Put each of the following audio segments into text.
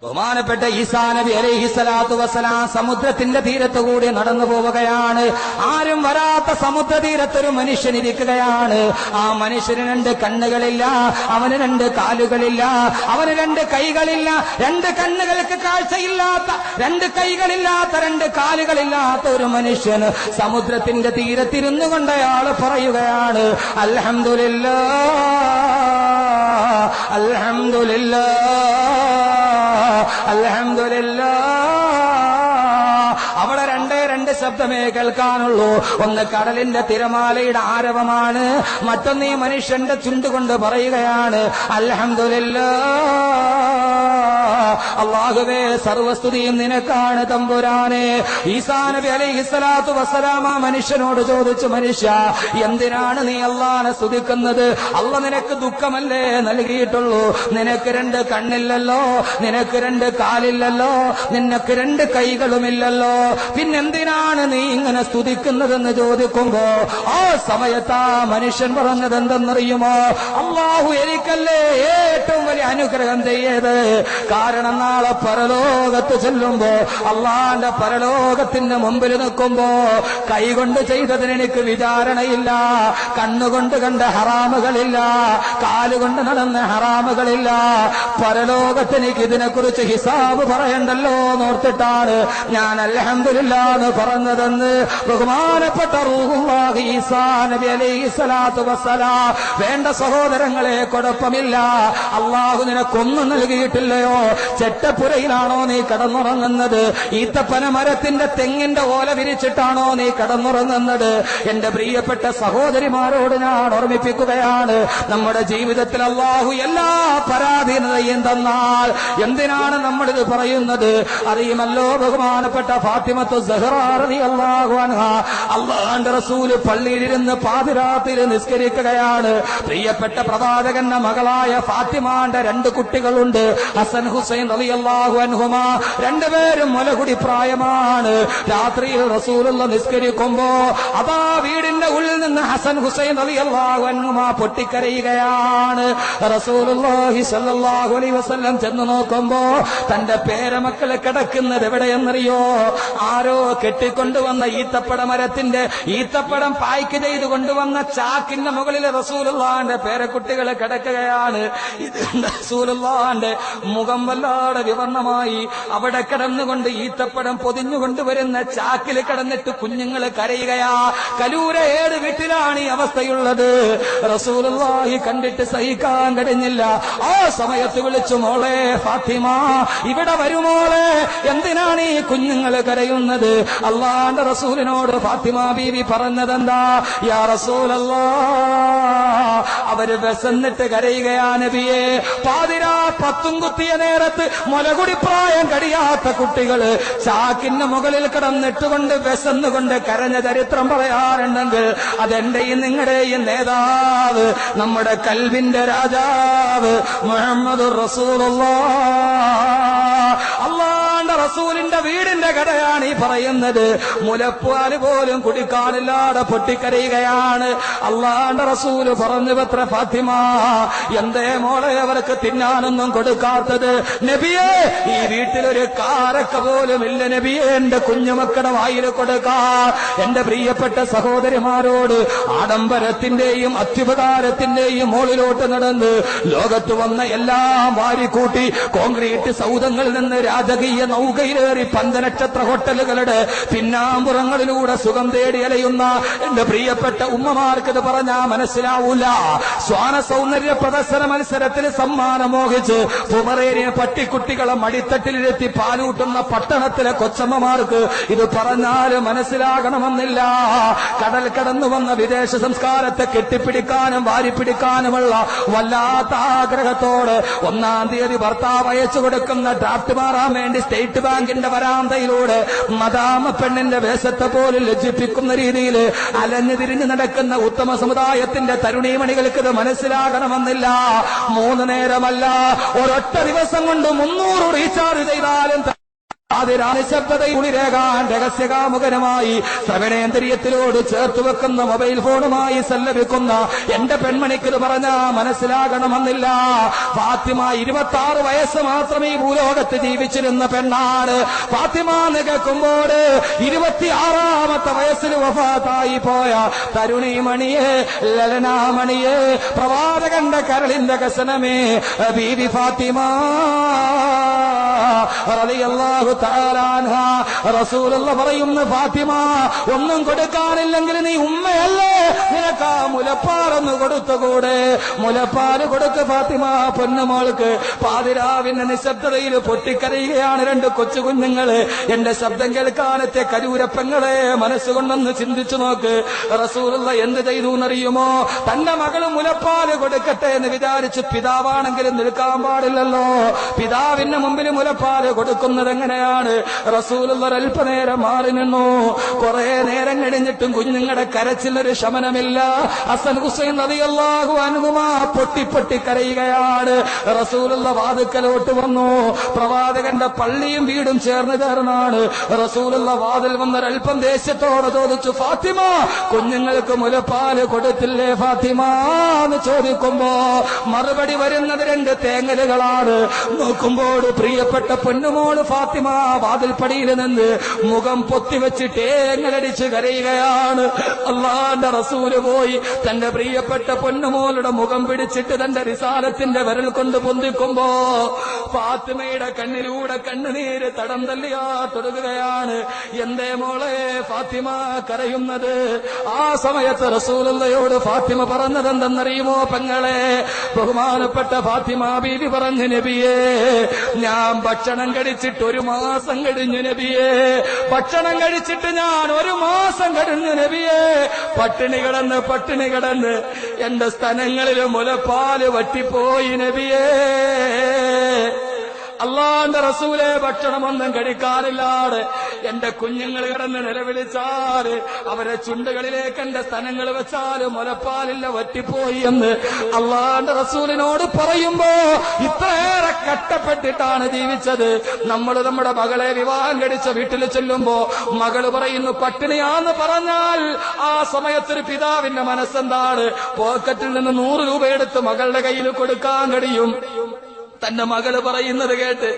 ബഹുമാനപ്പെട്ട ഈസാ നബി അലൈഹിസ്സലാത്തു വസ്സലാം സമുദ്രത്തിന്റെ തീരത്തുകൂടി നടന്നു പോവുകയാണ്. ആരും വരാത്ത സമുദ്ര തീരത്തൊരു മനുഷ്യൻ ഇരിക്കുകയാണ്. ആ മനുഷ്യന് 2 കണ്ണുകളില്ല, അവന് 2 കാലുകളില്ല, അവന് 2 കൈകളില്ല, 2 കണ്ണുകൾക്ക് കാഴ്ചയില്ലാത്ത, 2 കൈകളില്ലാത്ത, 2 കാലുകളില്ലാത്ത ഒരു മനുഷ്യന് സമുദ്രത്തിന്റെ തീരത്തിരുന്നു കൊണ്ട് അയാൾ പറയുകയാണ്, അൽഹംദുലില്ലാഹ് അൽഹംദുലില്ലാഹ് അൽഹംദുലില്ലാഹ്. അവിടെ 2 ശബ്ദമേ കേൾക്കാനുള്ളൂ. ഒന്ന് കടലിന്റെ തിരമാലയുടെ ആരവമാണ്, മറ്റൊന്ന് ഈ മനുഷ്യന്റെ ചുണ്ടുകൊണ്ട് പറയുകയാണ്, അൽഹംദുലില്ലാഹ്. അല്ലാഹുവേ, സർവസ്തുതിയും നിനക്കാണ് തമ്പുരാനെ. ഈസാ നബി അലൈഹിസ്സലാത്തു വസ്സലാം ആ മനുഷ്യനോട് ചോദിച്ചു, മനുഷ്യ, എന്തിനാണ് നീ അല്ലാഹനെ സ്തുതിക്കുന്നത്? അല്ല നിനക്ക് ദുഃഖമല്ലേ നൽകിയിട്ടുള്ളൂ? നിനക്ക് 2 കണ്ണില്ലല്ലോ, നിനക്ക് 2 കാലില്ലല്ലോ, നിനക്ക് 2 കൈകളുമില്ലല്ലോ, പിന്നെന്തിനാണ് നീ ഇങ്ങനെ സ്തുതിക്കുന്നതെന്ന് ചോദിക്കുമ്പോ ആ സമയത്ത് ആ മനുഷ്യൻ പറഞ്ഞത് എന്തെന്നറിയുമോ? അല്ലാഹു എനിക്കല്ലേ ഏറ്റവും വലിയ അനുഗ്രഹം ചെയ്യത്. കാരണം നാളെ പരലോകത്ത് ചെല്ലുമ്പോ, അള്ളാന്റെ പരലോകത്തിന്റെ മുമ്പിൽ നിൽക്കുമ്പോ, കൈകൊണ്ട് ചെയ്തതിന് എനിക്ക് വിചാരണയില്ല, കണ്ണുകൊണ്ട് കണ്ട ഹറാമുകളില്ല, കാലുകൊണ്ട് നടന്ന ഹറാമുകളില്ല. പരലോകത്തെനിക്ക് ഇതിനെക്കുറിച്ച് ഹിസാബ് പറയണ്ടല്ലോ എന്നോർത്തിട്ടാണ് ഞാൻ അൽഹംദുലില്ലാഹ് എന്ന് പറഞ്ഞതെന്ന് ബഹുമാനപ്പെട്ട റൂഹുല്ലാഹി ഈസാ നബി അലൈഹിസ്സലാത്തു വസ്സലാം. വേണ്ട സഹോദരങ്ങളെ, കുഴപ്പമില്ല, അള്ളാഹു നിനക്കൊന്നും നൽകിയിട്ടില്ലയോ? ചെറ്റപ്പുരയിലാണോ നീ കടന്നുറങ്ങുന്നത്? ഈത്തപ്പന മരത്തിന്റെ തെങ്ങിന്റെ ഓല വിരിച്ചിട്ടാണോ നീ കടന്നുറങ്ങുന്നത്? എന്റെ പ്രിയപ്പെട്ട സഹോദരിമാരോട് ഞാൻ ഓർമ്മിപ്പിക്കുകയാണ്, നമ്മുടെ ജീവിതത്തിൽ അള്ളാഹു എല്ലാ പരാധീനതയും തന്നാൽ എന്തിനാണ് നമ്മളിത് പറയുന്നത്? അറിയുമല്ലോ, ബഹുമാനപ്പെട്ട ഫാത്തിമത്തു സഹ്റാ റളിയല്ലാഹു അൻഹാ, അല്ലാഹുവിന്റെ റസൂല് പള്ളിയിലിരുന്ന് പാതിരാത്രിയിൽ നിസ്കരിക്കുകയാണ്. പ്രിയപ്പെട്ട പ്രവാചകന്റെ മകളായ ഫാത്തിമാന്റെ 2 കുട്ടികളുണ്ട്, ഹസൻ ഹുസൈൻ റളിയല്ലാഹു അൻഹുമാ. 2 പേരും മുലകുടി പ്രായമാണ്. രാത്രിയിൽ റസൂലുള്ള നിസ്കരിക്കുമ്പോ അതാ വീടിന്റെ ഉള്ളിൽ നിന്ന് ഹസൻ ഹുസൈൻ റളിയല്ലാഹു അൻഹുമാ പൊട്ടിക്കരയുകയാണ്. റസൂലുള്ളാഹി സ്വല്ലല്ലാഹു അലൈഹി വസല്ലം ചെന്ന് നോക്കുമ്പോ തന്റെ പേരമക്കളെ കിടക്കുന്നത് എവിടെയെന്നറിയോ? ആരോ കെട്ടിക്കൊണ്ടുവന്ന ഈത്തപ്പട മരത്തിന്റെ ഈത്തപ്പടം പായ്ക്ക് ചെയ്ത് കൊണ്ടുവന്ന ചാക്കിന്റെ മുകളിൽ റസൂലുള്ളാന്റെ പേരക്കുട്ടികളെ കിടക്കുകയാണ്. ഇത് റസൂലുള്ളാന്റെ മുഖം വല്ലാതെ വിവർണമായി. അവിടെ കിടന്നുകൊണ്ട് ഈത്തപ്പടം പൊതിഞ്ഞുകൊണ്ടുവരുന്ന ചാക്കിൽ കിടന്നിട്ട് കുഞ്ഞുങ്ങൾ കരയുകയാ. കലൂര ഏത് വീട്ടിലാണ് ഈ അവസ്ഥയുള്ളത്? റസൂലുള്ളാഹി കണ്ടിട്ട് സഹിക്കാൻ കഴിഞ്ഞില്ല. ആ സമയത്ത് വിളിച്ചു, മോളെ ഫാത്തിമ, ഇവിടെ വരുമോളെ, എന്തിനാണ് ഈ കുഞ്ഞുങ്ങൾ കരയുന്നത്? അള്ളാന്റെ റസൂലിനോട് ഫാത്തിമ ബീവി പറഞ്ഞതെന്താ? യാ റസൂലല്ലാഹ്, അവര് വിശന്നിട്ട് കരയുകയാ നബിയേ. പാതിരാ പത്തും കുത്തിയ നേരത്ത് മുലകുടി പ്രായം കഴിയാത്ത കുട്ടികള് ചാക്കിന്റെ മുകളിൽ കിടന്നിട്ടുകൊണ്ട് വിശന്നുകൊണ്ട് കരഞ്ഞ ചരിത്രം പറയാറുണ്ടെങ്കിൽ അതെന്റെയും നിങ്ങളുടെയും നേതാവ്, നമ്മുടെ കൽബിന്റെ രാജാവ് മുഹമ്മദുർ റസൂലുള്ളാഹ്. അല്ലാഹുവിന്റെ റസൂലിന്റെ വീടിന്റെ കഥയാണ് ഈ പറയുന്നത്. മുലപ്പാല് പോലും കുടിക്കാനില്ലാതെ പൊട്ടിക്കരയുകയാണ്. അല്ലാഹുവിന്റെ റസൂല് പറഞ്ഞു, പത്ര ഫാത്തിമ, എന്തേ മോളെ അവർക്ക് തിന്നാനൊന്നും കൊടുക്കാത്തത്? നബിയേ, ഈ വീട്ടിലൊരു കാരക്ക പോലും ഇല്ല നബിയേ, എന്റെ കുഞ്ഞുമക്കളുടെ വായിൽ കൊടുക്കാൻ. എന്റെ പ്രിയപ്പെട്ട സഹോദരിമാരോട് ആഡംബരത്തിന്റെയും അത്യുപകാരത്തിന്റെയും മുകളിലോട്ട് നടന്ന് ലോകത്ത് വന്ന എല്ലാം വാരിക്കൂട്ടി കോൺക്രീറ്റ് സൗധങ്ങളിൽ നിന്ന് രാജകീയ നൗകയിലേറി 5 നക്ഷത്ര ഹോട്ടലുകളുടെ പിന്നാമ്പുറങ്ങളിലൂടെ സുഖം തേടി അലയുന്ന എന്റെ പ്രിയപ്പെട്ട ഉമ്മമാർക്ക് ഇത് പറഞ്ഞാ മനസ്സിലാവൂല. സ്വാന സൗന്ദര്യ പ്രദർശന മത്സരത്തിൽ സമ്മാനം മോഹിച്ച് പുമറേരിയ പട്ടിക്കുട്ടികളെ മടിത്തട്ടിലിരുത്തി പാലൂട്ടുന്ന പട്ടണത്തിലെ കൊച്ചമ്മമാർക്ക് ഇത് പറഞ്ഞാൽ മനസ്സിലാകണമെന്നില്ല. കടൽ കടന്നു വന്ന വിദേശ സംസ്കാരത്തെ കെട്ടിപ്പിടിക്കാനും വാരിപ്പിടിക്കാനുമുള്ള വല്ലാത്ത ആഗ്രഹത്തോട് 1-ാം തീയതി ഭർത്താവ് അയച്ചു കൊടുക്കുന്ന ഡ്രാഫ്റ്റ് മാറാൻ വേണ്ടി സ്റ്റേറ്റ് ബാങ്കിന്റെ വരാന്തയിലൂടെ മദാമ പെണ്ണിന്റെ വേഷത്തെ പോലും ലജ്ജിപ്പിക്കുന്ന രീതിയിൽ അലഞ്ഞു തിരിഞ്ഞു നടക്കുന്ന ഉത്തമ സമുദായത്തിന്റെ തരുണീമണികൾക്ക് ഇത് മനസ്സിലാകണമെന്നില്ല. 3 നേരമല്ല, ഒരൊറ്റ ദിവസം കൊണ്ട് 300 റീചാർജ് ചെയ്താലും പാതിരാ നിശബ്ദതയുളിരേകാൻ രഹസ്യകാമുകനുമായി ശ്രവണേന്ദ്രിയത്തിലോട് ചേർത്ത് വെക്കുന്ന മൊബൈൽ ഫോണുമായി സല്ലപിക്കുന്ന എന്റെ പെൺമണിക്ക് പറഞ്ഞാ മനസ്സിലാകണമെന്നില്ല. ഫാത്തിമ 26 വയസ്സ് മാത്രമേ ഈ ഭൂലോകത്ത് ജീവിച്ചിരുന്ന പെണ്ണാണ്. ഫാത്തിമ എന്ന് കേൾക്കുമ്പോൾ 26ാമത്തെ വയസ്സിൽ വഫാത്തായി പോയ തരുണിമണിയെ, ലലനാമണിയെ, പ്രവാചകന്റെ കരളിന്റെ കസനമേ ബീവി ഫാത്തിമ റളിയല്ലാഹു തആല അൻഹാ. റസൂലുള്ളാഹി പറയുന്നു, ഫാത്തിമ ഒന്നും കൊടുക്കാനില്ലെങ്കിൽ നീ ഉമ്മയല്ലേ, നിനക്ക് ആ മുലപ്പാലൊന്ന് കൊടുത്തുകൂടെ? മുലപ്പാല് കൊടുക്ക് ഫാത്തിമ പൊന്നുമോൾക്ക്. പാതിരാവിന്റെ നിശബ്ദതയിൽ പൊട്ടിക്കരയുകയാണ് 2 കൊച്ചു കുഞ്ഞുങ്ങള്. എന്റെ ശബ്ദം കേൾക്കാനത്തെ കരൂരപ്പങ്ങളെ മനസ്സുകൊണ്ടൊന്ന് ചിന്തിച്ചു നോക്ക്. റസൂലുള്ളാഹി എന്ത് ചെയ്തു എന്നറിയുമോ? തന്റെ മകള് മുലപ്പാല് കൊടുക്കട്ടെ എന്ന് വിചാരിച്ച് പിതാവാണെങ്കിലും നിൽക്കാൻ പാടില്ലല്ലോ. പിതാവിന്റെ മുമ്പിൽ മുലപ്പാല് കൊടുക്കുന്നത് എങ്ങനെയാണ്? റസൂലുള്ളാഹി അല്പനേരം മാറി നിന്നു. കുറെ നേരം കഴിഞ്ഞിട്ടും കുഞ്ഞുങ്ങളുടെ കരച്ചിലൊരു ശമനമില്ല. ഹസൻ ഹുസൈൻ റളിയല്ലാഹു അൻഹുമാ പൊട്ടി പൊട്ടി കരയുകയാണ്. റസൂലുള്ളാഹി വാതിൽക്കലോട്ട് വന്നു. പ്രവാചകന്റെ പള്ളിയും വീടും ചേർന്നാണ്. റസൂലുള്ളാഹി വാതിൽ വന്നൊരൽപ്പം ദേഷ്യത്തോടെ ചോദിച്ചു, ഫാത്തിമ കുഞ്ഞുങ്ങൾക്ക് മുലപ്പാല് കൊടുത്തില്ലേ ഫാത്തിമ എന്ന് ചോദിക്കുമ്പോ മറുപടി വരുന്നത് 2 തേങ്ങലുകളാണ്. നോക്കുമ്പോൾ പ്രിയപ്പെട്ട പൊന്നുമോള് ഫാത്തിമ വാതിൽപ്പടിയിൽ നിന്ന് മുഖം പൊത്തിവെച്ച് തേങ്ങലടിച്ച് കരയുകയാണ്. അല്ലാഹുവിന്റെ റസൂല് പോയി തന്റെ പ്രിയപ്പെട്ട പൊന്നുമോളുടെ മുഖം പിടിച്ചിട്ട് തന്റെ റിസാലത്തിന്റെ വിരൽ കൊണ്ട് പൊന്തിക്കുമ്പോ ഫാത്തിമയുടെ കണ്ണിലൂടെ കണ്ണുനീര് തടം തല്ലിയാ തൊടുകയാണ്. എന്തേ മോളെ ഫാത്തിമ കരയുന്നത്? ആ സമയത്ത് റസൂലുള്ളാഹിയോട് ഫാത്തിമ പറഞ്ഞതെന്തെന്നറിയുമോ പെങ്ങളെ? ബഹുമാനപ്പെട്ട ഫാത്തിമ ബീവി പറഞ്ഞു, നബിയേ ഞാൻ ഭക്ഷണം കഴിച്ചിട്ട് 1 മാസം കഴിഞ്ഞു നബിയേ. ഭക്ഷണം കഴിച്ചിട്ട് ഞാൻ 1 മാസം കഴിഞ്ഞു നബിയേ. പട്ടിണി കിടന്ന് എന്റെ സ്ഥലങ്ങളിൽ മുലപ്പാല് വറ്റിപ്പോയി നബിയേ. അല്ലാഹുവിന്റെ റസൂലേ ഭക്ഷണമൊന്നും കഴിക്കാനില്ലാതെ എന്റെ കുഞ്ഞുങ്ങൾ കിടന്ന് നിലവിളിച്ചാല് അവരെ ചുണ്ടുകളിലേക്ക് എന്റെ സ്ഥലങ്ങൾ വെച്ചാല് മുലപ്പാലില്ല വറ്റിപ്പോയി എന്ന് അല്ലാഹുവിന്റെ റസൂലിനോട് പറയുമ്പോ ഇത്രയേറെ കഷ്ടപ്പെട്ടിട്ടാണ് ജീവിച്ചത്. നമ്മൾ നമ്മുടെ മകളെ വിവാഹം കഴിച്ച വീട്ടിൽ ചെല്ലുമ്പോ മകള് പറയുന്നു പട്ടിണിയാന്ന് പറഞ്ഞാൽ ആ സമയത്തൊരു പിതാവിന്റെ മനസ്സെന്താണ്? പോക്കറ്റിൽ നിന്ന് 100 രൂപ എടുത്ത് മകളുടെ കയ്യിൽ കൊടുക്കാൻ കഴിയും. തന്റെ മകള് പറയുന്നത് കേട്ട്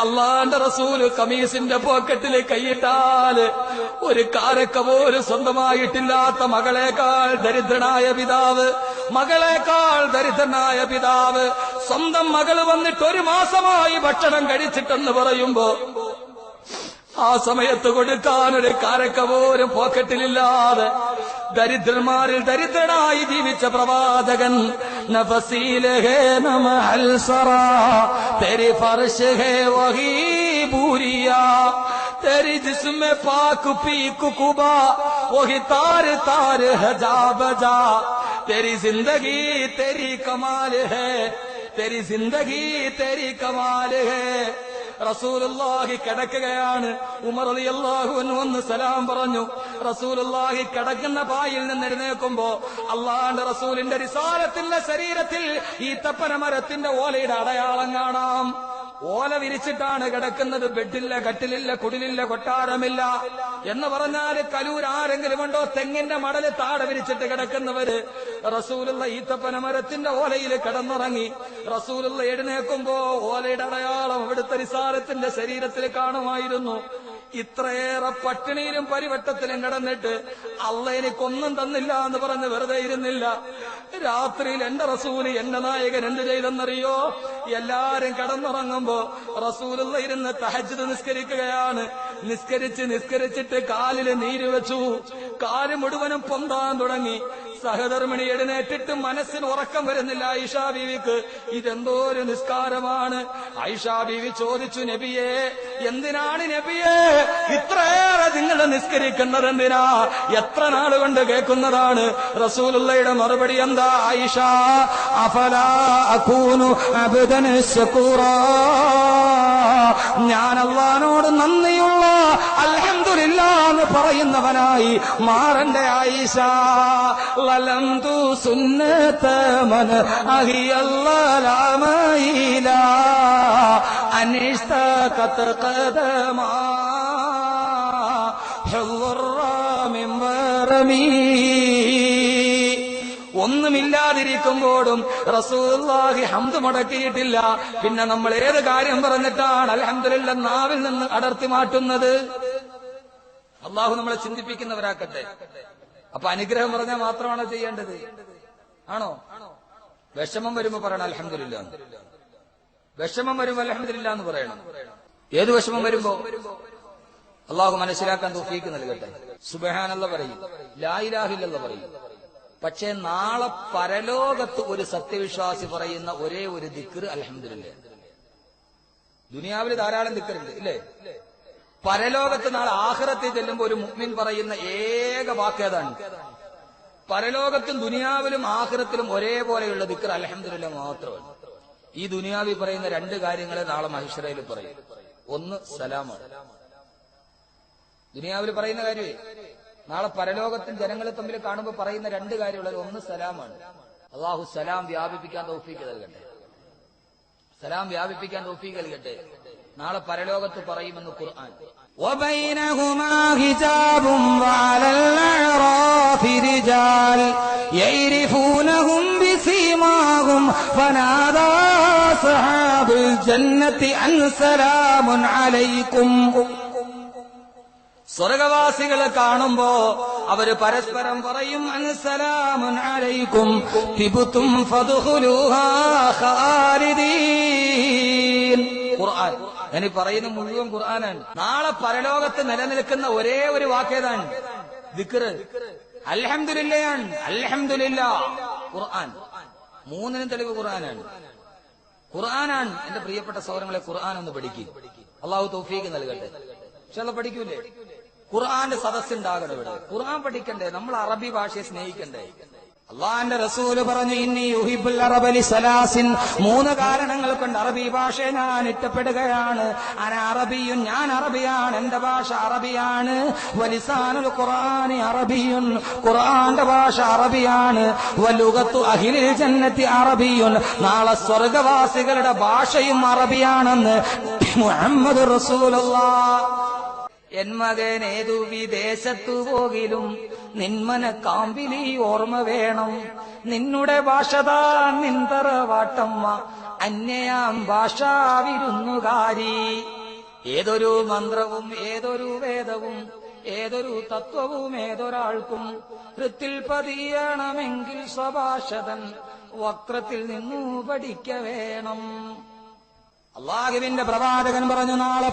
അല്ലാഹുവിന്റെ റസൂല് കമീസിന്റെ പോക്കറ്റിൽ കൈയിട്ടാല് ഒരു കാരക്ക പോലും സ്വന്തമായിട്ടില്ലാത്ത മകളേക്കാൾ ദരിദ്രനായ പിതാവ് സ്വന്തം മകള് വന്നിട്ട് 1 മാസമായി ഭക്ഷണം കഴിച്ചിട്ടെന്ന് പറയുമ്പോ ആ സമയത്ത് കൊടുക്കാനൊരു കാരക്ക പോലും പോക്കറ്റിലില്ലാതെ ദരിദ്രന്മാരിൽ ദരിദ്രനായി ജീവിച്ച പ്രവാചകൻ നഫസീലെ ഹേ നമഹൽ സറാ തെരി ഫർശ് ഹേ വഹീ ബൂരിയാ तेरी जिस्म पाक पीक कुबा वही तार तार हजा बजा तेरी जिंदगी तेरी कमाल है तेरी जिंदगी तेरी कमाल है. റസൂലുള്ളാഹി കിടക്കുകയാണ്. ഉമർ റളിയല്ലാഹു അൻഹു വന്ന് സലാം പറഞ്ഞു. റസൂലുള്ളാഹി കിടക്കുന്ന പായിൽ നിന്ന് എഴുന്നേൽക്കുമ്പോ അല്ലാഹുവിന്റെ റസൂലിന്റെ റിസാലത്തിന്റെ ശരീരത്തിൽ ഈ തപ്പന മരത്തിന്റെ ഓലയുടെ അടയാളം കാണാം. ഓല വിരിച്ചിട്ടാണ് കിടക്കുന്നത്. ബെഡില്ല, കട്ടിലില്ല, കുടിലില്ല, കൊട്ടാരമില്ല. എന്ന് പറഞ്ഞാല് കലൂർ ആരെങ്കിലും ഉണ്ടോ തെങ്ങിന്റെ മടല് താഴെ വിരിച്ചിട്ട് കിടക്കുന്നവര്? റസൂലുള്ള ഈത്തപ്പന മരത്തിന്റെ ഓലയിൽ കിടന്നുറങ്ങി. റസൂലുള്ള എഴുന്നേൽക്കുമ്പോ ഓലയുടെ അടയാളം അവിടുത്തെ റിസാലത്തിന്റെ ശരീരത്തിൽ കാണുമായിരുന്നു. ഇത്രയേറെ പട്ടിണിയിലും പരിവട്ടത്തിലും കിടന്നിട്ട് അള്ള എനിക്കൊന്നും തന്നില്ല എന്ന് പറഞ്ഞ് വെറുതെ ഇരുന്നില്ല. രാത്രിയിൽ എന്റെ റസൂല് എന്റെ നായകൻ എന്ത് ചെയ്തെന്നറിയോ? എല്ലാരും കിടന്നുറങ്ങുമ്പോ റസൂലുള്ള ഇരുന്ന് തഹജ്ജുദ് നിസ്കരിക്കുകയാണ്. നിസ്കരിച്ചിട്ട് കാലില് നീര് വെച്ചു. കാല് മുഴുവനും പൊന്താൻ തുടങ്ങി. സഹധർമ്മിണി എഴുന്നേറ്റിട്ട് മനസ്സിന് ഉറക്കം വരുന്നില്ല ആയിഷ ബീവിക്ക്. ഇതെന്തോ ഒരു നിസ്കാരമാണ്. ആയിഷ ബീവി ചോദിച്ചു, നബിയേ എന്തിനാണ് നബിയേ ഇത്രയേറെ നിങ്ങൾ നിസ്കരിക്കുന്നത്? എന്തിനാ? എത്ര നാളുകൊണ്ട് കേൾക്കുന്നതാണ്? റസൂലുള്ളാഹിയുടെ മറുപടി എന്താ? ആയിഷ അഫലാ അകൂനു അബ്ദൻ ശകൂറാ, ഞാൻ അല്ലാഹുവിനോട് നന്ദിയുള്ള അൽഹംദുലില്ലാഹ് എന്ന് പറയുന്നവനായി മാറണ്ടേ ആയിഷ? ലലംതു സുന്നത മൻ അഹിയല്ലാമയില അനിഷ്തഖത് ഖദമാ ഹുർറ മിൻ വറമീ. ഒന്നുമില്ലാതിരിക്കുമ്പോഴും റസൂലുള്ളാഹി ഹംദ് മുടക്കിയിട്ടില്ല. പിന്നെ നമ്മൾ ഏത് കാര്യം പറഞ്ഞിട്ടാണ് അൽഹംദുലില്ലാഹ് നാവിൽ നിന്ന് അടർത്തി മാറ്റുന്നത്? അള്ളാഹു നമ്മളെ ചിന്തിപ്പിക്കുന്നവരാക്കട്ടെ. അപ്പൊ അനുഗ്രഹം പറഞ്ഞാൽ മാത്രമാണോ ചെയ്യേണ്ടത്? ആണോ? വിഷമം വരുമ്പോ പറയണം അൽഹംദുലില്ലാഹ്. വിഷമം വരുമ്പോ അൽഹംദുലില്ലാഹ് എന്ന് പറയണം. ഏത് വിഷമം വരുമ്പോ? അള്ളാഹു മനസ്സിലാക്കാൻ തൗഫീഖ് നൽകട്ടെ. സുബ്ഹാനല്ലാഹ് പറയും, ലാ ഇലാഹ ഇല്ലല്ലാഹ് പറയും. പക്ഷേ നാളെ പരലോകത്ത് ഒരു സത്യവിശ്വാസി പറയുന്ന ഒരേ ഒരു ദിക്ർ അൽഹംദുലില്ലാഹ്. ദുനിയാവിൽ ധാരാളം ദിക്റുണ്ട് ഇല്ലേ? പരലോകത്ത് നാളെ ആഖിറത്തിൽ ചെല്ലുമ്പോ ഒരു മുഅ്മിൻ പറയുന്ന ഏക വാക്ക് ഏതാണ്? പരലോകത്തും ദുനിയാവിലും ആഖിറത്തിലും ഒരേപോലെയുള്ള ദിക്ർ അൽഹംദുലില്ലാഹ് മാത്രമാണ്. ഈ ദുനിയാവിൽ പറയുന്ന രണ്ട് കാര്യങ്ങളെ നാളെ മഹ്ശറയിൽ പറയും. ഒന്ന് സലാമാണ്. ദുനിയാവിൽ പറയുന്ന കാര്യമേ നാളെ പരലോകത്തും ജനങ്ങളെ തമ്മിൽ കാണുമ്പോൾ പറയുന്ന രണ്ട് കാര്യമുള്ളത്. ഒന്ന് സലാമാണ്. അള്ളാഹു സലാം വ്യാപിപ്പിക്കാൻ തൗഫീഖ് നൽകട്ടെ. സലാം വ്യാപിപ്പിക്കാൻ തൗഫീഖ് നൽകട്ടെ. നാളെ പരലോകത്ത് പറയുമെന്ന് ഖുർആൻ. വബൈനഹുമാ ഹിജാബും വഅലൽ അഅറാഫി റിജാൽ യഅരിഫൂനഹും ബിസീമാഹും ഫനാദാ സഹാബുൽ ജന്നത്തി അൻ സലാമുൻ അലൈക്കും. സ്വർഗവാസികളെ കാണുമ്പോ അവര് പരസ്പരം പറയും അസ്സലാമുൻ അലൈക്കും തിബ്തും ഫദ്ഖുലൂഹാ ഖാലിദീൻ. ഖുർആൻ ഞാൻ പറയുന്ന മുഴുവൻ ഖുർആനാണ്. നാളെ പരലോകത്ത് നിലനിൽക്കുന്ന ഒരേ ഒരു വാക്കേതാണ്? ദിക്ർ അൽഹംദുലില്ലാഹ്. അൽഹംദുലില്ലാഹ് ഖുർആൻ. മൂന്നിനും തെളിവ് ഖുർആനാണ്. ഖുർആനാണ്. എന്റെ പ്രിയപ്പെട്ട സഹോദരങ്ങളെ, ഖുർആൻ ഒന്ന് പഠിക്കും. അള്ളാഹു തൗഫീഖ് നൽകട്ടെ. പക്ഷെ പഠിക്കൂലേ? ഖുർആന്റെ സദസ്സുണ്ടാകണം ഇവിടെ. ഖുർആൻ പഠിക്കണ്ടേ? നമ്മൾ അറബി ഭാഷയെ സ്നേഹിക്കണ്ടേ? അള്ളാന്റെ റസൂല് പറഞ്ഞു, ഇന്നി യുഹിബ്ബുൽ അറബ ലിസലാസിൻ. മൂന്ന് കാരണങ്ങൾ കൊണ്ട് അറബി ഭാഷയെ ഞാൻ ഇഷ്ടപ്പെടുകയാണ്. അന അറബിയുൻ, ഞാൻ അറബിയാണ്, എന്റെ ഭാഷ അറബിയാണ്. വലിസാനുൽ ഖുർആനി അറബിയുൻ, ഖുർആന്റെ ഭാഷ അറബിയാണ്. വലുഗത്തു അഹ്ലിൽ ജന്നത്തി അറബിയുൻ, നാളെ സ്വർഗവാസികളുടെ ഭാഷയും അറബിയാണെന്ന് മുഹമ്മദ് റസൂലുള്ളാഹ്. എൻ മകൻ ഏതു വിദേശത്തു പോകിലും നിന്മന കാമ്പിലി ഓർമ്മ വേണം. നിന്നുടെ ഭാഷതാ നിന്തറവാട്ടമ്മ, അന്യയാം ഭാഷാവിരുന്നുകാരി. ഏതൊരു മന്ത്രവും ഏതൊരു വേദവും ഏതൊരു തത്വവും ഏതൊരാൾക്കും വൃത്തിൽ പതിയണമെങ്കിൽ സ്വഭാഷതൻ വക്രത്തിൽ നിന്നു പഠിക്ക വേണം. അള്ളാഹുവിന്റെ പ്രവാചകൻ പറഞ്ഞു, നാളെ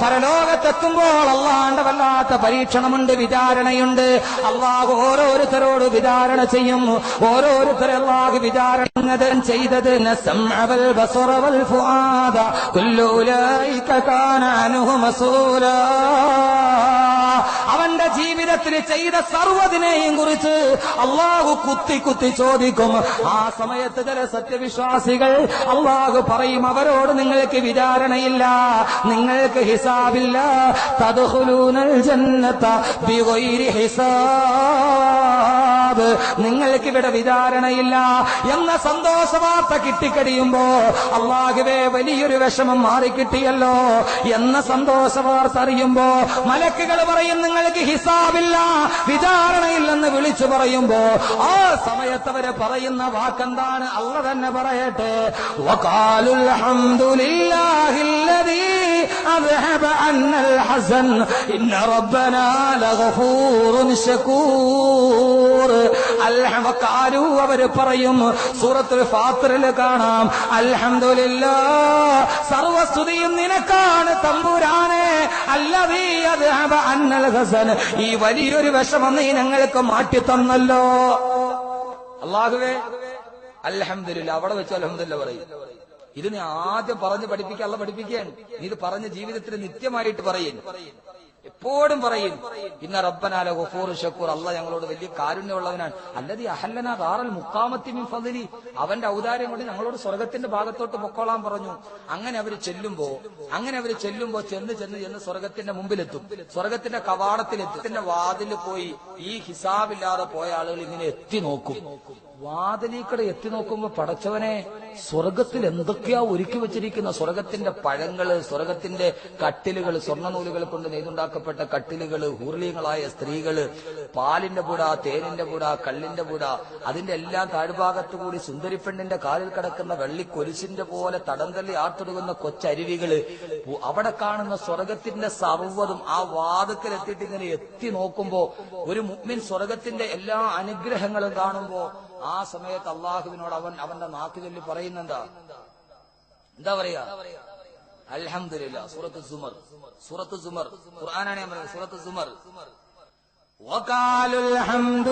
പരലോകത്തെത്തുമ്പോൾ അള്ളാന്റെ വല്ലാത്ത പരീക്ഷണമുണ്ട്, വിചാരണയുണ്ട്. അള്ളാഹു ഓരോരുത്തരോട് വിചാരണ ചെയ്യും. ഓരോരുത്തരെ അള്ളാഹു വിചാരണ ചെയ്തത് നസംഅവൽ ബസറവൽ ഫുആദ കുല്ലു ഉലൈക കാന അൻഹു മസൂലാ. അവന്റെ ജീവിതത്തിൽ ചെയ്ത സർവ്വതിനെയും കുറിച്ച് അള്ളാഹു കുത്തി കുത്തി ചോദിക്കും. ആ സമയത്ത് ചില സത്യവിശ്വാസികൾ അള്ളാഹു പറയും, അവരോട് നിങ്ങൾക്ക് വിചാരണയില്ല, നിങ്ങൾക്ക് ഹിസാബില്ല. തദ്ഖുലൂനൽ ജന്നത ബിഗൈരി ഹിസാബ്, നിങ്ങൾക്ക് ഇവിടെ വിചാരണയില്ല എന്ന സന്തോഷ വാർത്ത കിട്ടിക്കഴിയുമ്പോ അള്ളാഹുവേ വലിയൊരു വിഷമം മാറിക്കിട്ടിയല്ലോ എന്ന സന്തോഷ വാർത്ത അറിയുമ്പോ മലക്കുകൾ പറയും, നിങ്ങൾക്ക് ഹിസാബില്ല, വിചാരണയില്ലെന്ന് വിളിച്ചു പറയുമ്പോ ആ സമയത്ത് അവര് പറയുന്ന വാക്കെന്താണ്? അള്ളാഹ് തന്നെ പറയട്ടെ, വഖാലു അൽഹംദുലില്ലാഹില്ലദീ അദ്ഹബ അന്നൽ ഹസൻ ഇന്ന റബ്ബനാ ലഗഫൂറുൻ ശകൂർ. വഖാലു, അവര് പറയും, സൂറത്തുൽ ഫാത്തിറിൽ കാണാം, അൽഹംദുലില്ലാഹ്, സർവസ്തുതിയും നിനക്കാണ് തമ്പുരാനെ, അല്ലദീ അദ്ഹബ അന്നൽ ഹസൻ, ഈ വലിയൊരു വിഷമം നീ ഞങ്ങൾക്ക് മാറ്റി തന്നല്ലോ. അല്ലാഹുവേ അൽഹംദുലില്ലാഹ്. അവിടെ വെച്ച് അൽഹംദുലില്ലാഹ് പറയും. ഇത് നീ ആദ്യം പറഞ്ഞ് പഠിപ്പിക്കുക, അല്ല പഠിപ്പിക്കുകയാണ്. നീ ഇത് പറഞ്ഞ് ജീവിതത്തിൽ നിത്യമായിട്ട് പറയും, എപ്പോഴും പറയും. ഇന്ന റബ്ബനാ ലഗഫൂറുൻ ശകൂർ, അല്ലാഹ് ഞങ്ങളോട് വലിയ കാരുണ്യമുള്ളവനാണ്. അല്ലദീ അഹല്ലനാ ദാറൽ മുഖാമത്തി മിൻ ഫദ്ലി, അവന്റെ ഔദാര്യം കൊണ്ട് ഞങ്ങളോട് സ്വർഗത്തിന്റെ ഭാഗത്തോട്ട് പൊക്കോളാൻ പറഞ്ഞു. അങ്ങനെ അവര് ചെല്ലുമ്പോ ചെന്ന് സ്വർഗത്തിന്റെ മുമ്പിലെത്തും, സ്വർഗത്തിന്റെ കവാടത്തിലെത്തും. വാതിൽ പോയി ഈ ഹിസാബില്ലാതെ പോയ ആളുകൾ ഇങ്ങനെ എത്തി നോക്കും. വാതിലിക്കടെ എത്തി നോക്കുമ്പോ പടച്ചവനെ സ്വർഗത്തിൽ എന്തൊക്കെയാ ഒരുക്കി വെച്ചിരിക്കുന്ന സ്വർഗത്തിന്റെ പഴങ്ങള്, സ്വർഗത്തിന്റെ കട്ടിലുകൾ, സ്വർണ്ണനൂലുകൾ കൊണ്ട് നെയ്തുണ്ടാക്കപ്പെട്ട കട്ടിലുകള്, ഹൂർലീങ്ങളായ സ്ത്രീകള്, പാലിന്റെ പൂട, തേനിന്റെ പൂട, കള്ളിന്റെ പൂട, അതിന്റെ എല്ലാം താഴ്ഭാഗത്തു കൂടി സുന്ദരിപ്പെണ്ണിന്റെ കാലിൽ കിടക്കുന്ന വെള്ളിക്കൊലിശിന്റെ പോലെ തടംതള്ളി ആർത്തൊടുകുന്ന കൊച്ചരുവികള്, അവിടെ കാണുന്ന സ്വർഗത്തിന്റെ സർവ്വതും ആ വാദത്തിൽ എത്തിയിട്ട് ഇങ്ങനെ എത്തി നോക്കുമ്പോ ഒരു മുഅ്മിൻ സ്വർഗത്തിന്റെ എല്ലാ അനുഗ്രഹങ്ങളും കാണുമ്പോ ആ സമയത്ത് അള്ളാഹുവിനോട് അവന്റെ നാക്ക് ചൊല്ലി പറയുന്നെന്താ പറയാ? അൽഹംദുലില്ലാ. സൂറത്ത് സുമർ ഖുർആനാണ് ഞാൻ പറയുന്നത്. സൂറത്ത് സുമർ. وقالوا الحمد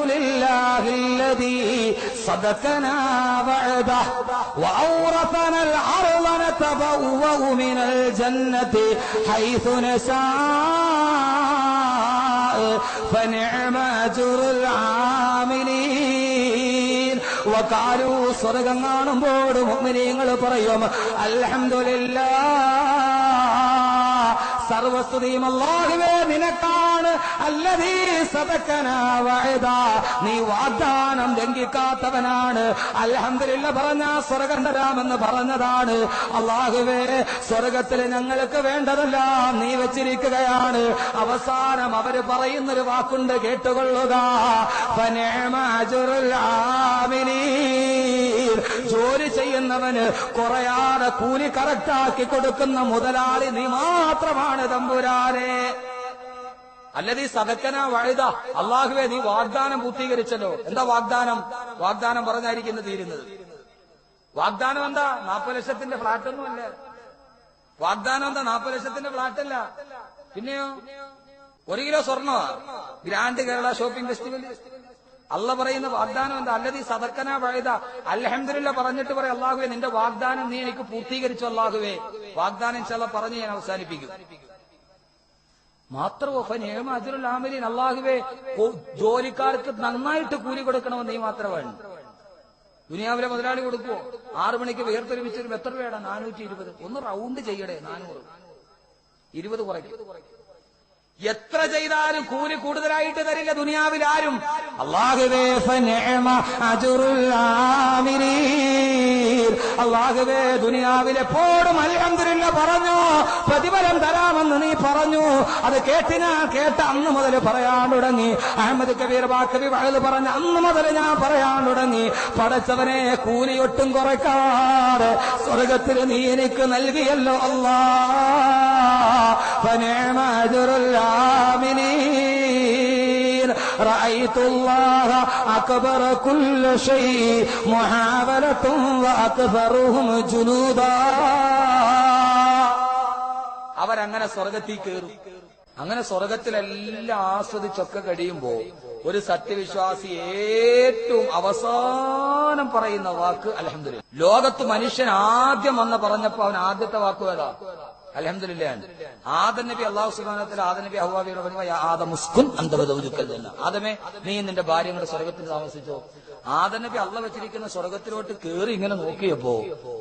لله الذي صدقنا وعده وأورثنا الأرض نتبوأ من الجنة حيث نشاء فنعم أجر العاملين. وقالوا സ്വർഗ്ഗം കാണുമ്പോൾ മുഅ്മിനീങ്ങൾ പറയും അൽഹംദുലില്ലാഹ്, സർവസ്തുതിയും അല്ലാഹുവേ നിനക്കാണ്. അല്ലദീ സദഖനാ വഅദാ, നീ വാഗ്ദാനം ലംഘിക്കാത്തവനാണ്. അൽഹംദുലില്ലാഹ് പറഞ്ഞ സ്വർഗ്ഗം തരാമെന്ന് പറഞ്ഞതാണ്. അല്ലാഹുവേ സ്വർഗ്ഗത്തിൽ ഞങ്ങൾക്ക് വേണ്ടതെല്ലാം നീ വെച്ചിരിക്കുകയാണ്. അവസാനം അവര് പറയുന്നൊരു വാക്കുണ്ട്, കേട്ടുകൊള്ളുക. ഫനിഅമ അജ്റുൽ ആമിലീൻ, ജോലി ചെയ്യുന്നവന് കുറയാതെ കൂലി കറക്റ്റാക്കി കൊടുക്കുന്ന മുതലാളി നീ മാത്രമാണ് തമ്പുരാനെ. അല്ലദീ സദഖനാ വഅദ, അല്ലാഹുവേ നീ വാഗ്ദാനം പൂർത്തീകരിച്ചല്ലോ. എന്താ വാഗ്ദാനം? വാഗ്ദാനം പറഞ്ഞായിരിക്കുന്നത് തീരുന്നത്. വാഗ്ദാനം എന്താ? 40 ലക്ഷത്തിന്റെ ഫ്ലാറ്റൊന്നുമല്ല. വാഗ്ദാനം എന്താ? 40 ലക്ഷത്തിന്റെ ഫ്ലാറ്റല്ല. പിന്നെയോ 1 കിലോ സ്വർണ്ണമാ. Grand Kerala shopping festival. അല്ല പറയുന്ന വാഗ്ദാനം എന്താ? അല്ലദീ സദഖനാ വഅദ. അൽഹംദുലില്ലാഹ് പറഞ്ഞിട്ട് പറയും അല്ലാഹുവേ നിന്റെ വാഗ്ദാനം നീ എനിക്ക് പൂർത്തീകരിച്ചു. അല്ലാഹുവേ വാഗ്ദാനം ഇൻഷാല്ലാഹ് പറഞ്ഞ് ഞാൻ അവസാനിപ്പിക്കും. മാത്രമോ ഫനിഅമ അജ്റുൽ ആമിലീൻ, അല്ലാഹുവേ ജോലിക്കാർക്ക് നന്നായിട്ട് കൂലി കൊടുക്കണമെന്ന് നീ മാത്രമാണ്. ദുനിയാവിലെ മുതലാളി കൊടുക്കുവോ? 6 മണിക്ക് വേർത്തൊരുമിച്ചൊരു എത്ര രൂപയാണ്? 420. ഒന്ന് റൗണ്ട് ചെയ്യടേ, 400. 20 കുറയ്ക്കും. എത്ര ചെയ്താലും കൂലി കൂടുതലായിട്ട് തരില്ല ദുനിയാവിൽ ആരും. അല്ലാഹുവേ ഫനിഅമ അജ്റുൽ ആമിലീൻ, അല്ലാഹുവേ ദുനിയാവിൽ എപ്പോഴും അൽഹംദുലില്ലാഹ് പറഞ്ഞു പ്രതിഫലം തരാമെന്ന് നീ പറഞ്ഞു. അത് കേട്ട അന്ന് മുതൽ പറയാൻ തുടങ്ങി. അഹമ്മദ് കബീർ ബാക്കവി വഅദ് പറഞ്ഞ അന്ന് മുതൽ ഞാൻ പറയാൻ തുടങ്ങി, പടച്ചവനെ കൂലി ഒട്ടും കുറയ്ക്കാതെ സ്വർഗത്തിൽ നീ എനിക്ക് നൽകിയല്ലോ അല്ലാഹ്. ഫനിഅമ അജ്റുൽ العاملين رأيت الله أكبر كل شيء محاولة وأكثرهم جنودا. അവരങ്ങനെ സ്വർഗത്തിൽ കയറും. അങ്ങനെ സ്വർഗത്തിലെല്ലാം ആസ്വദിച്ചൊക്കെ കഴിയുമ്പോ ഒരു സത്യവിശ്വാസി ഏറ്റവും അവസാനം പറയുന്ന വാക്ക് അൽഹംദുലില്ലാഹ്. ലോകത്ത് മനുഷ്യൻ ആദ്യം വന്ന് പറഞ്ഞപ്പോ അവൻ ആദ്യത്തെ വാക്ക് ഏതാ? അൽഹംദുലില്ലാഹ്. ആദം നബി അല്ലാഹു സുബ്ഹാനഹു വ തആല ആദം നബി ഹവ്വാവിയോട് പറഞ്ഞു, യാ ആദം ഉസ്കുൻ അൻത വസൗജുക്കൽ ജന്ന, ആദമേ നീ നിന്റെ ഭാര്യയുടെ സ്വർഗത്തിൽ താമസിച്ചോ. ആദം നബി അല്ലാഹു വെച്ചിരിക്കുന്ന സ്വർഗത്തിലോട്ട് കേറി ഇങ്ങനെ നോക്കിയപ്പോ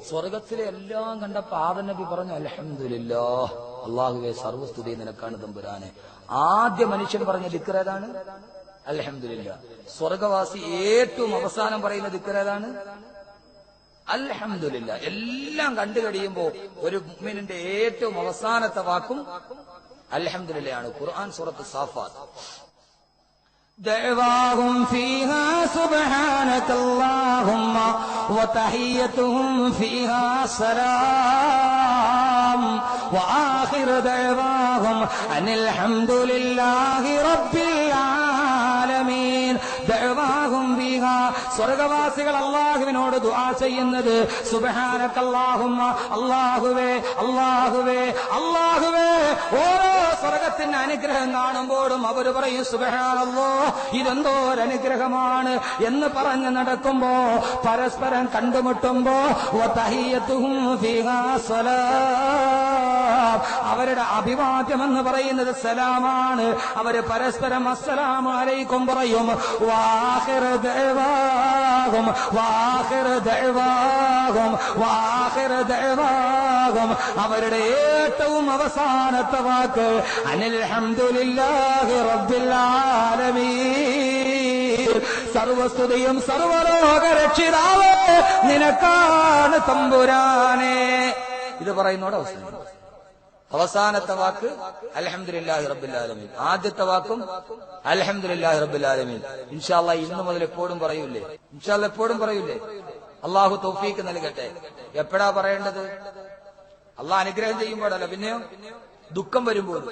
സ്വർഗത്തിലെ എല്ലാം കണ്ടപ്പോ ആദം നബി പറഞ്ഞു അൽഹംദുലില്ലാഹ്, അല്ലാഹുവേ സർവ്വസ്തുതി നിനക്കാണ് തമ്പുരാനെ. ആദ്യ മനുഷ്യൻ പറഞ്ഞ ദിക്ർ ഏതാണ്? അൽഹംദുലില്ലാഹ്. സ്വർഗവാസി ഏറ്റവും അവസാനം പറയുന്ന ദിക്ർ ഏതാണ്? അൽഹംദുലില്ലാഹ്. എല്ലാം കണ്ടു കഴിയുമ്പോ ഒരു മുഅ്മിനിന്റെ ഏറ്റവും അവസാനത്തെ വാക്കും അൽഹംദുലില്ലാഹ് ആണ്. ഖുർആൻ സൂറത്ത് സാഫാത്ത്. دعواهم فيها سبحانك اللهم وتحيتهم فيها سلام وآخر دعواهم أن الحمد لله رب العالمين. ദഅവാഹും ഫീഹാ, സ്വർഗ്ഗവാസികൾ അല്ലാഹുവിനോട് ദുആ ചെയ്യുന്നത് സുബ്ഹാനക അല്ലാഹുമ്മ, അല്ലാഹുവേ അല്ലാഹുവേ അല്ലാഹുവേ. ഓരോ സ്വർഗ്ഗത്തിന്റെ അനുഗ്രഹം കാണുമ്പോഴും അവർ പറയും സുബ്ഹാനല്ലാഹ്, ഇതെന്തോ ഒരു അനുഗ്രഹമാണ് എന്ന് പറഞ്ഞ് നടക്കുമ്പോ പരസ്പരം കണ്ടുമുട്ടുമ്പോ വതഹിയ്യതുഹും ഫീഹാ സലാം, അവരുടെ അഭിവാദ്യം എന്ന് പറയുന്നത് സലാമാണ്. അവര് പരസ്പരം അസ്സലാമു അലൈക്കും പറയും. وآخر دعواهم ദഅവാഹും വആഖിറു ദഅവാഹും അവരുടെ ഏറ്റവും അവസാനത്തെ വാക്ക് അനിൽ ഹംദുലില്ലാഹി റബ്ബിൽ ആലമീൻ. സർവസ്തുതിയും സർവലോക രക്ഷിതാവേ നിനക്കാണ് തമ്പുരാനെ. ഇത് പറയുന്നോട് അവസാനത്തെ വാക്ക് അൽഹംദുലില്ലാഹി റബ്ബിൽ ആലമീൻ. ആദ്യത്തെ വാക്കും അൽഹംദുലില്ലാഹി റബ്ബിൽ ആലമീൻ. ഇൻഷാ അല്ലാഹ് ഇന്നു മുതൽ എപ്പോഴും പറയൂലേ? ഇൻഷാ അല്ലാഹ് എപ്പോഴും പറയൂലേ? അള്ളാഹു തൗഫീക്ക് നൽകട്ടെ. എപ്പോഴാ പറയേണ്ടത്? അള്ളാഹ് അനുഗ്രഹം ചെയ്യുമ്പോഴല്ല, പിന്നെയോ ദുഃഖം വരുമ്പോഴും.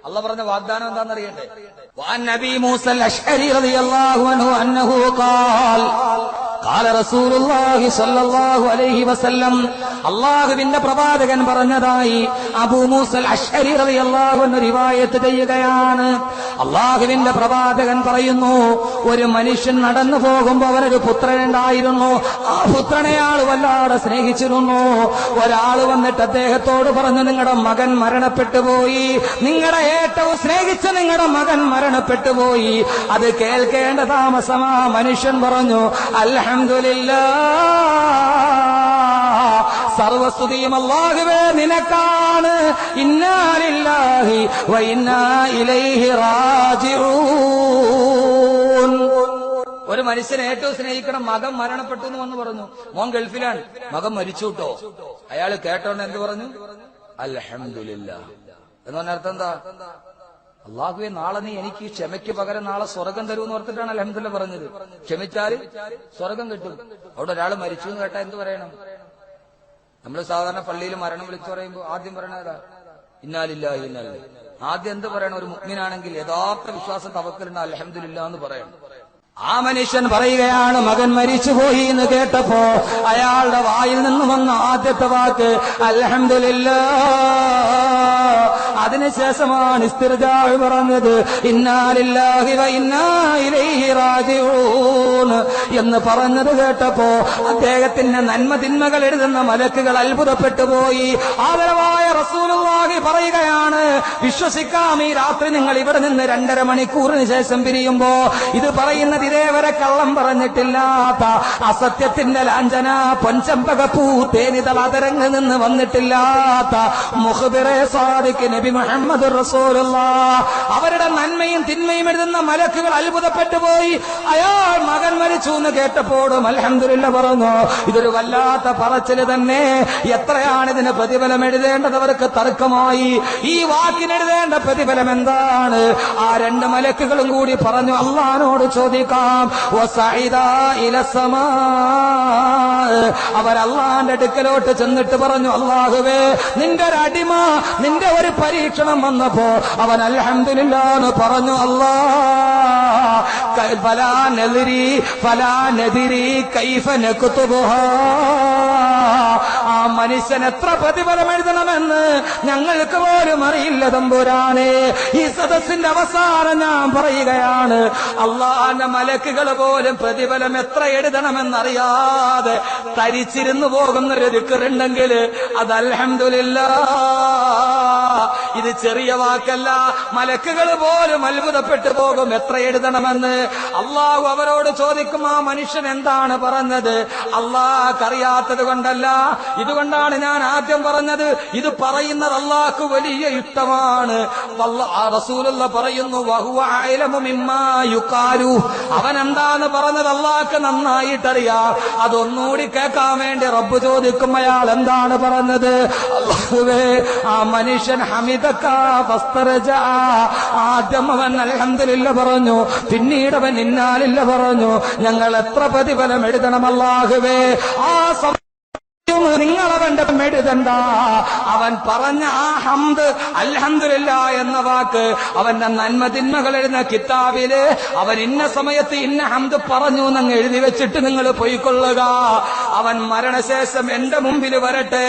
അള്ളാഹ് പറഞ്ഞ വാഗ്ദാനം എന്താണെന്നറിയണ്ടേ? വഅൻ നബി മൂസ അശ്അരി റളിയല്ലാഹു അൻഹു അന്നഹു ഖാൽ ഖാല റസൂലുള്ളാഹി സ്വല്ലല്ലാഹു അലൈഹി വസല്ലം. അല്ലാഹുവിന്റെ പ്രവാചകൻ പറഞ്ഞതായി അബൂ മൂസൽ അശ്അരി റളിയല്ലാഹു അൻഹു റിവായത്ത് ചെയ്യുകയാണ്. അല്ലാഹുവിന്റെ പ്രവാചകൻ പറയുന്നു, ഒരു മനുഷ്യൻ നടന്നു പോകുമ്പോൾ അവനൊരു പുത്രനുണ്ടായിരുന്നു. ആ പുത്രനെ ആൾ വല്ലാതെ സ്നേഹിച്ചിരുന്നു. ഒരാൾ വന്നിട്ട് അദ്ദേഹത്തോട് പറഞ്ഞു, നിങ്ങളുടെ മകൻ മരണപ്പെട്ടു പോയി, നിങ്ങളുടെ ഏറ്റവും സ്നേഹിച്ച നിങ്ങളുടെ മകൻ മരണപ്പെട്ടു പോയി. അത് കേൾക്കേണ്ട താമസമാ. മനുഷ്യൻ പറഞ്ഞു, അൽഹംദുലില്ലാഹ്, സർവസ്തുതിയും അല്ലാഹുവേ നിനക്കാണ്. ഇന്നാ ലില്ലാഹി വ ഇന്നാ ഇലൈഹി റാജിഊൻ. ഒരു മനുഷ്യനെ ഏറ്റവും സ്നേഹിക്കണം മകൻ മരണപ്പെട്ടു എന്ന് വന്ന് പറഞ്ഞു. മോൻ ഗൾഫിലാണ്, മകൻ മരിച്ചു കേട്ടോ. അയാൾ കേട്ടോണ്ട് എന്ത് പറഞ്ഞു? അൽഹംദുലില്ലാഹ് എന്ന് പറഞ്ഞ അർത്ഥം എന്താ? അള്ളാഹുവേ, നാളെ നീ എനിക്ക് ക്ഷമയ്ക്ക് പകരം നാളെ സ്വർഗം തരുമെന്ന് ഓർത്തിട്ടാണ് അൽഹംദുലില്ലാഹ് പറഞ്ഞത്. ക്ഷമിച്ചാൽ സ്വർഗം കിട്ടും. അവിടെ ഒരാൾ മരിച്ചു എന്ന് കേട്ടാ എന്ത് പറയണം? നമ്മൾ സാധാരണ പള്ളിയിൽ മരണം വിളിച്ചു പറയുമ്പോൾ ആദ്യം പറയണതാ ഇന്നാ ലില്ലാഹി വ ഇന്നാ ഇലൈഹി. ആദ്യം എന്ത് പറയണം? ഒരു മുഅ്മിനാണെങ്കിൽ യഥാർത്ഥ വിശ്വാസം തവക്കലുണ്ട്, അൽഹംദുലില്ലാഹ് എന്ന് പറയണം. ആ മനുഷ്യൻ പറയുകയാണ്, മകൻ മരിച്ചുപോയി എന്ന് കേട്ടപ്പോ അയാളുടെ വായിൽ നിന്ന് വന്ന ആദ്യത്തെ വാക്ക് അൽഹംദുലില്ലാഹ്. അതിനുശേഷമാണ് ഇസ്തിർജാഅ് പറഞ്ഞത് ഇന്നാ ലില്ലാഹി വ ഇന്നാ ഇലൈഹി റാജിഊൻ എന്ന് പറഞ്ഞത് കേട്ടപ്പോ അദ്ദേഹത്തിന്റെ നന്മ തിന്മകൾ എഴുതുന്ന മലക്കുകൾ അത്ഭുതപ്പെട്ടു പോയി. ആദരവായ റസൂലുള്ളാഹി പറയുകയാണ്, വിശ്വസിക്കാം, ഈ രാത്രി നിങ്ങൾ ഇവിടെ നിന്ന് 2.5 മണിക്കൂറിന് ശേഷം പിരിയുമ്പോ ഇത് പറയുന്നത് ഇതേവരെ കള്ളം പറഞ്ഞിട്ടില്ലാത്ത, അസത്യത്തിന്റെ ലാഞ്ചന പൊൻചമ്പകപ്പൂ തേനിതൾ അതരങ്ങളിൽ നിന്ന് വന്നിട്ടില്ലാത്ത മുഖ്ബിറെ സാദിഖ് നബി മുഹമ്മദ് റസൂലുള്ളാഹ് അവരുടെ നന്മയും തിന്മയും എഴുതുന്ന മലക്കുകൾ അത്ഭുതപ്പെട്ടു പോയി. അയാൾ മകൻ മരിച്ചു എന്ന് കേട്ടപ്പോഴും അൽഹംദുലില്ലാഹ് പറഞ്ഞു. ഇതൊരു വല്ലാത്ത പറച്ചില് തന്നെ. എത്രയാണ് ഇതിന് പ്രതിഫലം എഴുതേണ്ടത്? അവർക്ക് തർക്കമായി. ഈ വാക്കിനെഴുതേണ്ട പ്രതിഫലം എന്താണ്? ആ 2 മലക്കുകളും കൂടി പറഞ്ഞു, അള്ളാഹിനോട് ചോദിക്കാം. അവർ അള്ളാന്റെ അടുക്കലോട്ട് ചെന്നിട്ട് പറഞ്ഞു, അള്ളാഹുവേ, നിന്റെ ഒരു അടിമ, നിന്റെ ഒരു പരീക്ഷണം വന്നപ്പോ അവൻ അൽഹംദുലില്ലാഹ് എന്ന് പറഞ്ഞു. ആ മനുഷ്യൻ എത്ര പ്രതിഫലം എഴുതണമെന്ന് ഞങ്ങൾക്ക് പോലും അറിയില്ല തമ്പുരാനെ. ഈ സദസ്സിന്റെ അവസാനം ഞാൻ പറയുകയാണ്, അള്ളാന്റെ മലക്കുകൾ പോലും പ്രതിഫലം എത്ര എഴുതണമെന്നറിയാതെ തരിച്ചിരുന്നു പോകുന്നൊരു ദിക്റുണ്ടെങ്കിൽ അത് അൽഹംദുലില്ലാഹ്. ഇത് ചെറിയ വാക്കല്ല. മലക്കുകൾ പോലും അത്ഭുതപ്പെട്ടു പോകും എത്ര എഴുതണമെന്ന്. അള്ളാഹു അവരോട് ചോദിക്കും, ആ മനുഷ്യൻ എന്താണ് പറഞ്ഞത്? അള്ളാഹ്ക്കറിയാത്തത് കൊണ്ടല്ല, ഇതുകൊണ്ടാണ് ഞാൻ ആദ്യം പറഞ്ഞത്. ഇത് പറയുന്നത് അള്ളാഹ്ക്ക് വലിയ ഇഷ്ടമാണ്. റസൂലുള്ളാഹി പറയുന്നു, വഹുവ അഅലമു മിമ്മാ യുഖാലു. അവൻ എന്താന്ന് പറഞ്ഞത് അള്ളാഹ്ക്ക് നന്നായിട്ടറിയാം. അതൊന്നുകൂടി കേൾക്കാൻ വേണ്ടി റബ്ബ് ചോദിക്കും, അയാൾ എന്താണ് പറഞ്ഞത്? അല്ലാഹുവേ, ആ മനുഷ്യൻ ഹമിദക ഫസ്തറജഅ. ആദ്യം അവൻ അൽഹംദുലില്ലാഹ് പറഞ്ഞു, പിന്നീട് അവൻ ഇന്നാ ലില്ലാഹി പറഞ്ഞു. ഞങ്ങൾ എത്ര പ്രതിഫലം എഴുതണം അല്ലാഹുവേ? ആ നിങ്ങളവന്റെ എഴുതണ്ട. അവൻ പറഞ്ഞ ആ ഹംദ് അൽഹംദുലില്ലാഹ് എന്ന വാക്ക് അവന്റെ നന്മ തിന്മകൾ എഴുതുന്ന കിതാബില് അവൻ ഇന്ന സമയത്ത് ഇന്ന ഹംദ് പറഞ്ഞു എന്നങ്ങ് എഴുതി വെച്ചിട്ട് നിങ്ങൾ പോയിക്കൊള്ളുക. അവൻ മരണശേഷം എന്റെ മുമ്പിൽ വരട്ടെ.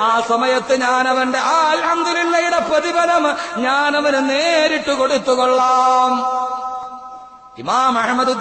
ആ സമയത്ത് ഞാൻ അവന്റെ ആ അൽഹംദുലില്ലാഹയുടെ പ്രതിഫലം ഞാൻ അവന് നേരിട്ട് കൊടുത്തുകൊള്ളാം. ഇമാം അഹ്മദ്